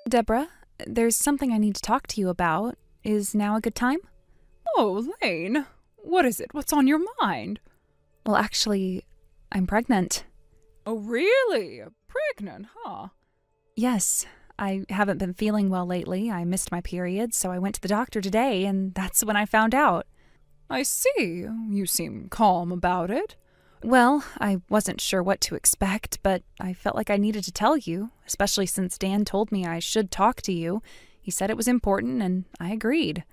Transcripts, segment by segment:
Deborah, there's something I need to talk to you about. Is now a good time? Oh, Lane. What is it? What's on your mind? Well, actually, I'm pregnant. Oh, really? Pregnant, huh? Yes, I haven't been feeling well lately. I missed my period, so I went to the doctor today, and that's when I found out. I see. You seem calm about it. Well, I wasn't sure what to expect, but I felt like I needed to tell you, especially since Dan told me I should talk to you. He said it was important, and I agreed.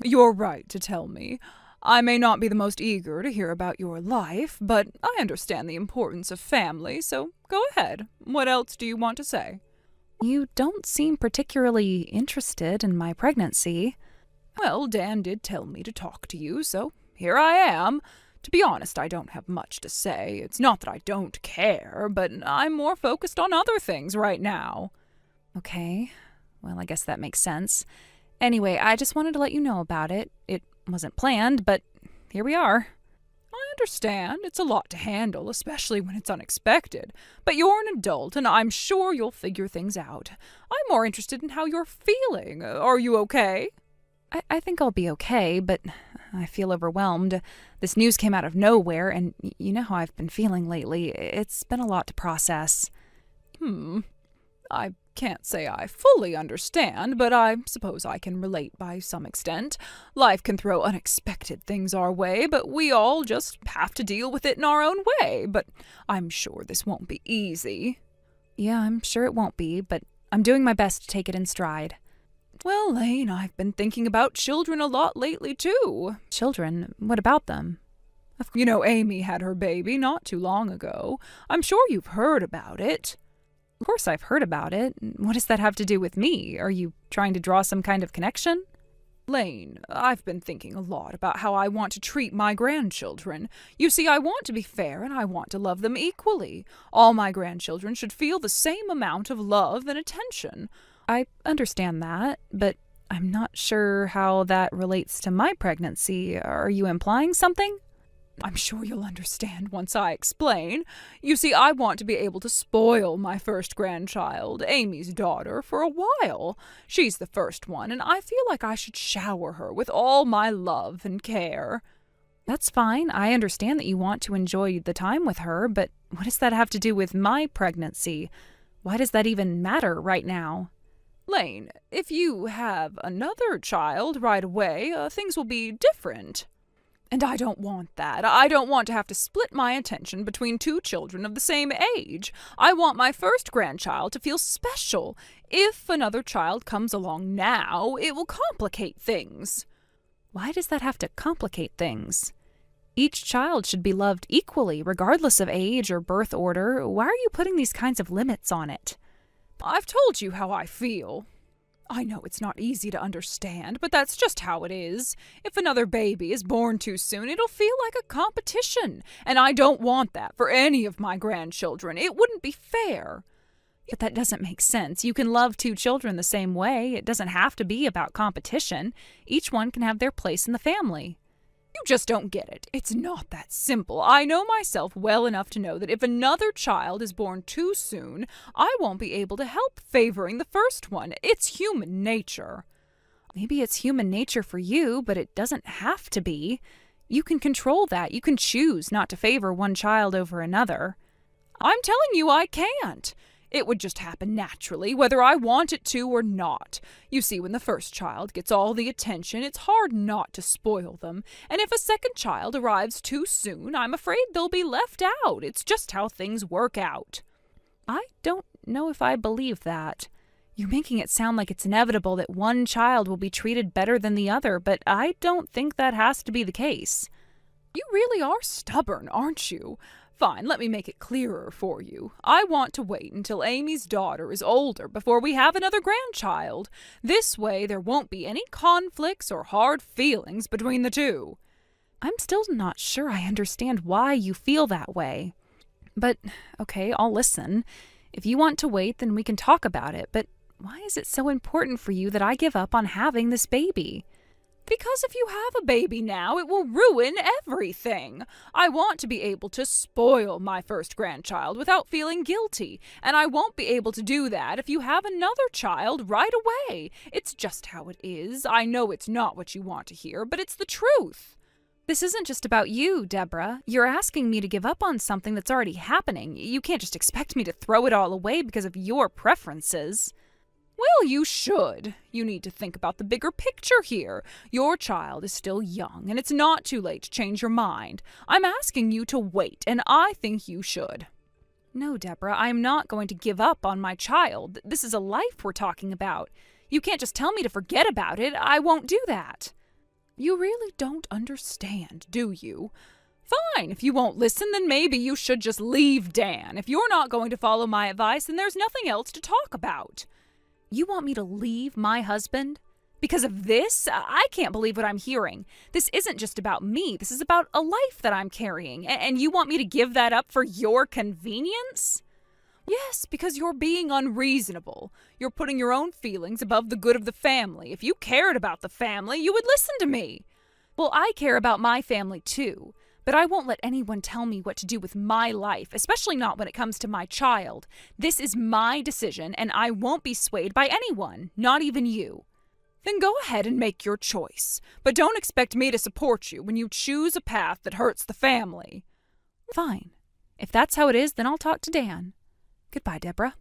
You're right to tell me. I may not be the most eager to hear about your life, but I understand the importance of family, so go ahead. What else do you want to say? You don't seem particularly interested in my pregnancy. Well, Dan did tell me to talk to you, so here I am. To be honest, I don't have much to say. It's not that I don't care, but I'm more focused on other things right now. Okay, well, I guess that makes sense. Anyway, I just wanted to let you know about it. It wasn't planned, but here we are. I understand. It's a lot to handle, especially when it's unexpected. But you're an adult, and I'm sure you'll figure things out. I'm more interested in how you're feeling. Are you okay? I think I'll be okay, but I feel overwhelmed. This news came out of nowhere, and you know how I've been feeling lately. It's been a lot to process. I can't say I fully understand, but I suppose I can relate by some extent. Life can throw unexpected things our way, but we all just have to deal with it in our own way. But I'm sure this won't be easy. Yeah, I'm sure it won't be, but I'm doing my best to take it in stride. Well, Lane, I've been thinking about children a lot lately, too. Children? What about them? You know, Amy had her baby not too long ago. I'm sure you've heard about it. Of course I've heard about it. What does that have to do with me? Are you trying to draw some kind of connection? Lane, I've been thinking a lot about how I want to treat my grandchildren. You see, I want to be fair and I want to love them equally. All my grandchildren should feel the same amount of love and attention. I understand that, but I'm not sure how that relates to my pregnancy. Are you implying something? I'm sure you'll understand once I explain. You see, I want to be able to spoil my first grandchild, Amy's daughter, for a while. She's the first one, and I feel like I should shower her with all my love and care. That's fine. I understand that you want to enjoy the time with her, but what does that have to do with my pregnancy? Why does that even matter right now? Lane, if you have another child right away, things will be different. And I don't want that. I don't want to have to split my attention between two children of the same age. I want my first grandchild to feel special. If another child comes along now, it will complicate things. Why does that have to complicate things? Each child should be loved equally, regardless of age or birth order. Why are you putting these kinds of limits on it? I've told you how I feel. I know it's not easy to understand, but that's just how it is. If another baby is born too soon, it'll feel like a competition, and I don't want that for any of my grandchildren. It wouldn't be fair. But that doesn't make sense. You can love two children the same way. It doesn't have to be about competition. Each one can have their place in the family. You just don't get it. It's not that simple. I know myself well enough to know that if another child is born too soon, I won't be able to help favoring the first one. It's human nature. Maybe it's human nature for you, but it doesn't have to be. You can control that. You can choose not to favor one child over another. I'm telling you I can't. It would just happen naturally, whether I want it to or not. You see, when the first child gets all the attention, it's hard not to spoil them. And if a second child arrives too soon, I'm afraid they'll be left out. It's just how things work out. I don't know if I believe that. You're making it sound like it's inevitable that one child will be treated better than the other, but I don't think that has to be the case. You really are stubborn, aren't you? Fine, let me make it clearer for you. I want to wait until Amy's daughter is older before we have another grandchild. This way there won't be any conflicts or hard feelings between the two. I'm still not sure I understand why you feel that way. But, okay, I'll listen. If you want to wait, then we can talk about it. But why is it so important for you that I give up on having this baby? Because if you have a baby now, it will ruin everything. I want to be able to spoil my first grandchild without feeling guilty, and I won't be able to do that if you have another child right away. It's just how it is. I know it's not what you want to hear, but it's the truth. This isn't just about you, Deborah. You're asking me to give up on something that's already happening. You can't just expect me to throw it all away because of your preferences. Well, you should. You need to think about the bigger picture here. Your child is still young, and it's not too late to change your mind. I'm asking you to wait, and I think you should. No, Deborah, I'm not going to give up on my child. This is a life we're talking about. You can't just tell me to forget about it. I won't do that. You really don't understand, do you? Fine, if you won't listen, then maybe you should just leave Dan. If you're not going to follow my advice, then there's nothing else to talk about. You want me to leave my husband? Because of this? I can't believe what I'm hearing. This isn't just about me. This is about a life that I'm carrying. And you want me to give that up for your convenience? Yes, because you're being unreasonable. You're putting your own feelings above the good of the family. If you cared about the family, you would listen to me. Well, I care about my family too. But I won't let anyone tell me what to do with my life, especially not when it comes to my child. This is my decision, and I won't be swayed by anyone, not even you. Then go ahead and make your choice. But don't expect me to support you when you choose a path that hurts the family. Fine. If that's how it is, then I'll talk to Dan. Goodbye, Deborah.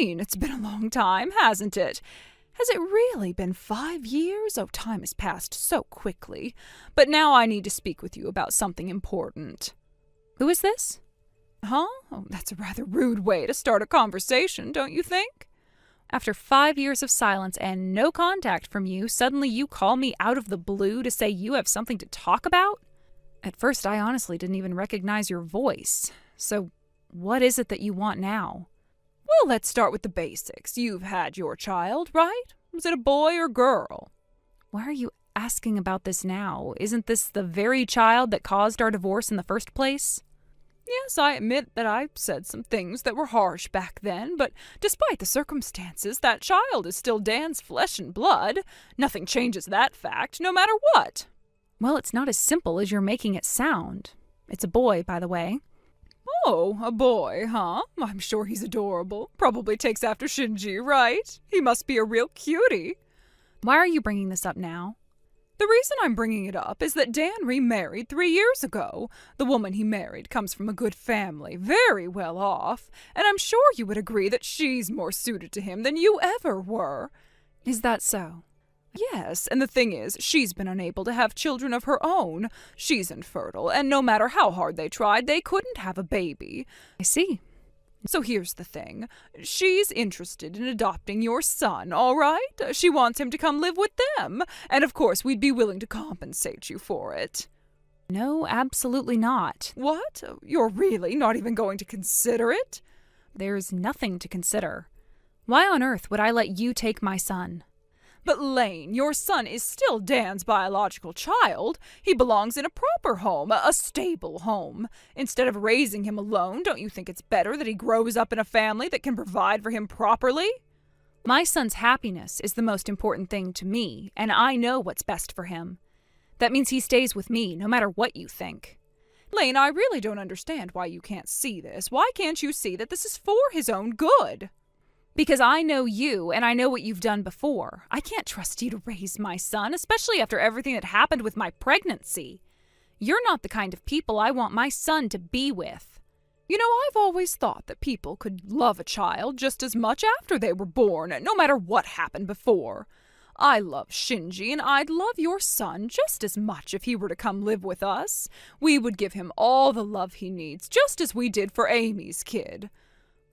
Lane, it's been a long time, hasn't it? Has it really been 5 years? Oh, time has passed so quickly. But now I need to speak with you about something important. Who is this? Huh? Oh, that's a rather rude way to start a conversation, don't you think? After 5 years of silence and no contact from you, suddenly you call me out of the blue to say you have something to talk about? At first, I honestly didn't even recognize your voice. So, what is it that you want now? Well, let's start with the basics. You've had your child, right? Was it a boy or girl? Why are you asking about this now? Isn't this the very child that caused our divorce in the first place? Yes, I admit that I said some things that were harsh back then, but despite the circumstances, that child is still Dan's flesh and blood. Nothing changes that fact, no matter what. Well, it's not as simple as you're making it sound. It's a boy, by the way. Oh, a boy, huh? I'm sure he's adorable. Probably takes after Shinji, right? He must be a real cutie. Why are you bringing this up now? The reason I'm bringing it up is that Dan remarried 3 years ago. The woman he married comes from a good family, very well off, and I'm sure you would agree that she's more suited to him than you ever were. Is that so? Yes, and the thing is, she's been unable to have children of her own. She's infertile, and no matter how hard they tried, they couldn't have a baby. I see. So here's the thing. She's interested in adopting your son, all right? She wants him to come live with them, and of course we'd be willing to compensate you for it. No, absolutely not. What? You're really not even going to consider it? There's nothing to consider. Why on earth would I let you take my son? But Lane, your son is still Dan's biological child. He belongs in a proper home, a stable home. Instead of raising him alone, don't you think it's better that he grows up in a family that can provide for him properly? My son's happiness is the most important thing to me, and I know what's best for him. That means he stays with me, no matter what you think. Lane, I really don't understand why you can't see this. Why can't you see that this is for his own good? Because I know you, and I know what you've done before. I can't trust you to raise my son, especially after everything that happened with my pregnancy. You're not the kind of people I want my son to be with. You know, I've always thought that people could love a child just as much after they were born, no matter what happened before. I love Shinji, and I'd love your son just as much if he were to come live with us. We would give him all the love he needs, just as we did for Amy's kid.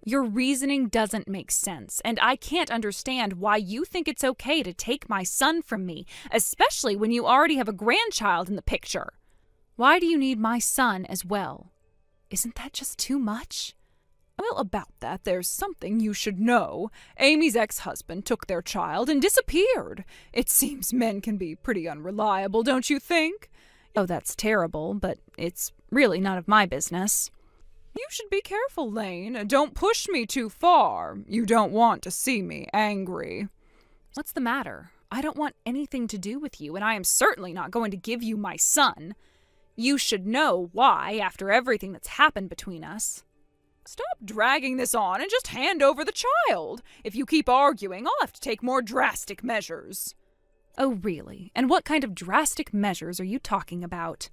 Your reasoning doesn't make sense, and I can't understand why you think it's okay to take my son from me, especially when you already have a grandchild in the picture. Why do you need my son as well? Isn't that just too much? Well, about that, there's something you should know. Amy's ex-husband took their child and disappeared. It seems men can be pretty unreliable, don't you think? Oh, that's terrible, but it's really none of my business. You should be careful, Lane. Don't push me too far. You don't want to see me angry. What's the matter? I don't want anything to do with you, and I am certainly not going to give you my son. You should know why after everything that's happened between us. Stop dragging this on and just hand over the child. If you keep arguing, I'll have to take more drastic measures. Oh, really? And what kind of drastic measures are you talking about?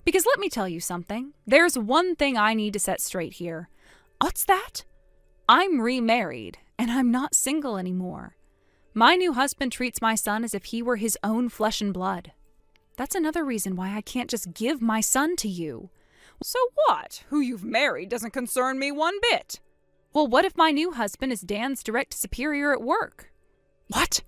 Because let me tell you something. There's one thing I need to set straight here. What's that? I'm remarried, and I'm not single anymore. My new husband treats my son as if he were his own flesh and blood. That's another reason why I can't just give my son to you. So what? Who you've married doesn't concern me one bit. Well, what if my new husband is Dan's direct superior at work? What?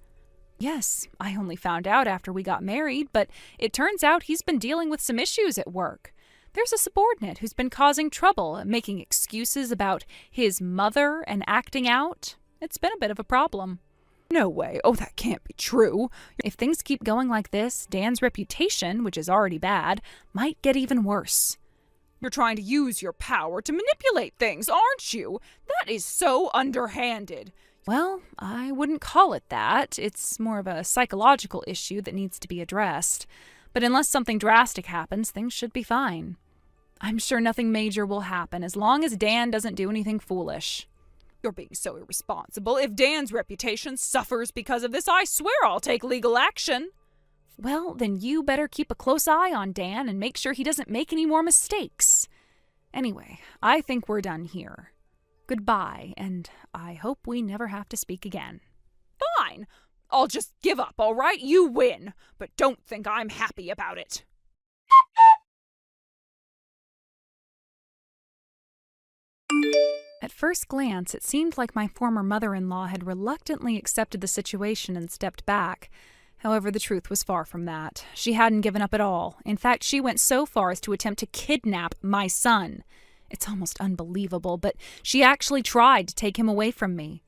Yes, I only found out after we got married, but it turns out he's been dealing with some issues at work. There's a subordinate who's been causing trouble, making excuses about his mother and acting out. It's been a bit of a problem. No way. Oh, that can't be true. If things keep going like this, Dan's reputation, which is already bad, might get even worse. You're trying to use your power to manipulate things, aren't you? That is so underhanded. Well, I wouldn't call it that. It's more of a psychological issue that needs to be addressed. But unless something drastic happens, things should be fine. I'm sure nothing major will happen as long as Dan doesn't do anything foolish. You're being so irresponsible. If Dan's reputation suffers because of this, I swear I'll take legal action. Well, then you better keep a close eye on Dan and make sure he doesn't make any more mistakes. Anyway, I think we're done here. Goodbye, and I hope we never have to speak again. Fine. I'll just give up, all right? You win. But don't think I'm happy about it. At first glance, it seemed like my former mother-in-law had reluctantly accepted the situation and stepped back. However, the truth was far from that. She hadn't given up at all. In fact, she went so far as to attempt to kidnap my son. It's almost unbelievable, but she actually tried to take him away from me.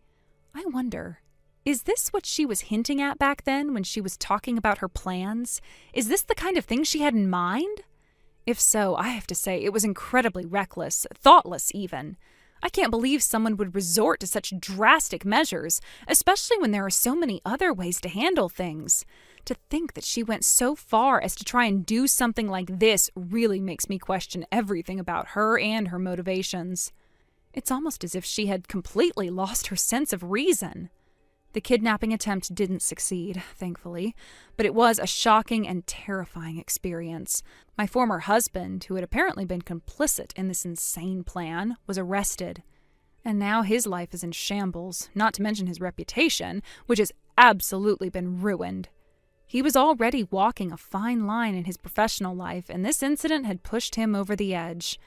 I wonder, is this what she was hinting at back then when she was talking about her plans? Is this the kind of thing she had in mind? If so, I have to say it was incredibly reckless, thoughtless even. I can't believe someone would resort to such drastic measures, especially when there are so many other ways to handle things. To think that she went so far as to try and do something like this really makes me question everything about her and her motivations. It's almost as if she had completely lost her sense of reason. The kidnapping attempt didn't succeed, thankfully, but it was a shocking and terrifying experience. My former husband, who had apparently been complicit in this insane plan, was arrested. And now his life is in shambles, not to mention his reputation, which has absolutely been ruined. He was already walking a fine line in his professional life, and this incident had pushed him over the edge.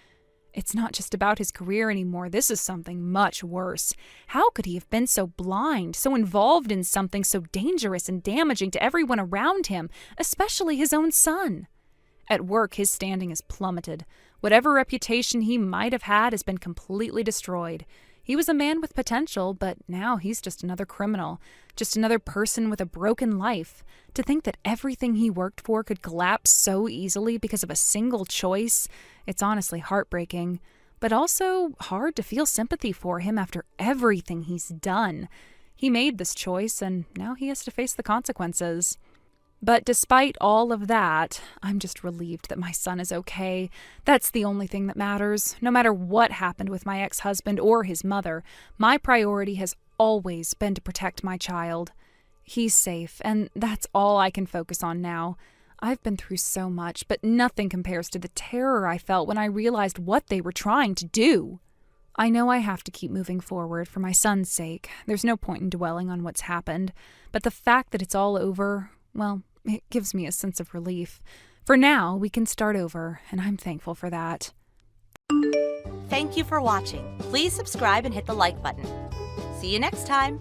It's not just about his career anymore. This is something much worse. How could he have been so blind, so involved in something so dangerous and damaging to everyone around him, especially his own son? At work, his standing has plummeted. Whatever reputation he might have had has been completely destroyed. He was a man with potential, but now he's just another criminal, just another person with a broken life. To think that everything he worked for could collapse so easily because of a single choice, it's honestly heartbreaking, but also hard to feel sympathy for him after everything he's done. He made this choice, and now he has to face the consequences. But despite all of that, I'm just relieved that my son is okay. That's the only thing that matters. No matter what happened with my ex-husband or his mother, my priority has always been to protect my child. He's safe, and that's all I can focus on now. I've been through so much, but nothing compares to the terror I felt when I realized what they were trying to do. I know I have to keep moving forward for my son's sake. There's no point in dwelling on what's happened, but the fact that it's all over, well, it gives me a sense of relief. For now, we can start over, and I'm thankful for that. Thank you for watching. Please subscribe and hit the like button. See you next time.